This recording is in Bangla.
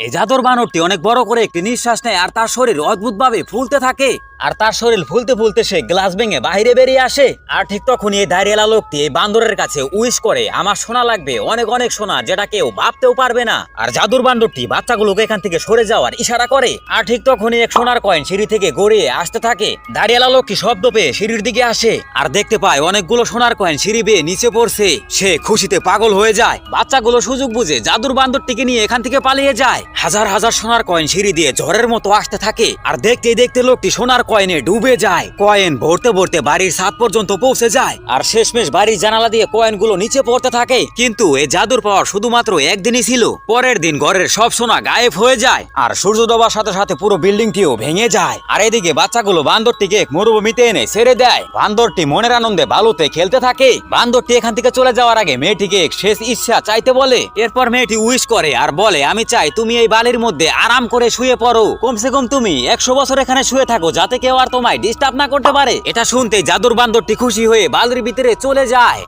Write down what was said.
এই জাদুর বানরটি অনেক বড় করে একটি নিঃশ্বাস নেয় আর তার শরীর অদ্ভুতভাবে ফুলতে থাকে। আর তার শরীর ফুলতে ফুলতে সে গ্লাস ভেঙে বাইরে বেরিয়ে আসে। আর ঠিক তখনই এই দাঁড়িয়েলা লোকটি এই বান্দরের কাছে উইশ করে, আমার সোনা লাগবে, অনেক অনেক সোনা, যেটা কেউ ভাবতেও পারবে না। আর জাদুর বান্দরটি বাচ্চাগুলোকে এখান থেকে সরে যাওয়ার ইশারা করে। আর ঠিক তখনই এক সোনার কয়েন সিঁড়ি থেকে গড়িয়ে আসতে থাকে। দাঁড়িয়েলা লোকটি শব্দ পেয়ে সিঁড়ির দিকে আসে আর দেখতে পায় অনেকগুলো সোনার কয়েন সিঁড়ি বেয়ে নিচে পড়ছে। সে খুশিতে পাগল হয়ে যায়। বাচ্চাগুলো সুযোগ বুঝে জাদুর বান্দরটিকে নিয়ে এখান থেকে পালিয়ে যায়। হাজার হাজার সোনার কয়েন সিঁড়ি দিয়ে ঝড়ের মতো আসতে থাকে। আর দেখতে দেখতে লোকটি সোনার কয়েনে ডুবে যায়। কয়েন ভরতে ভরতে বাড়ির ছাদ পর্যন্ত পৌঁছে যায়। আর শেষমেশ বাড়ির জানালা দিয়ে কয়েনগুলো নিচে পড়তে থাকে। কিন্তু এই জাদুর পাওয়ার শুধুমাত্র একদিনই ছিল। পরের দিন ঘরের সব সোনা গায়েব হয়ে যায়। আর সূর্য ডোবার সাথে সাথে পুরো বিল্ডিংটিও ভেঙে যায়। আর এদিকে বাচ্চাগুলো বান্দরটিকে এক মরুভূমিতে এনে ছেড়ে দেয়। বান্দরটি মনের আনন্দে বালুতে খেলতে থাকে। বান্দরটি এখান থেকে চলে যাওয়ার আগে মেয়েটিকে এক শেষ ইচ্ছা চাইতে বলে। এরপর মেয়েটি উইশ করে আর বলে, আমি চাই তুমি এই বালির মধ্যে আরাম করে শুয়ে পড়ো। কমসে কম তুমি 100 বছর এখানে শুয়ে থাকো, যাতে কেউ আর তোমায় ডিস্টার্ব না করতে পারে। এটা শুনতে জাদুর বান্দরটি খুশি হয়ে বালির ভিতরে চলে যায়।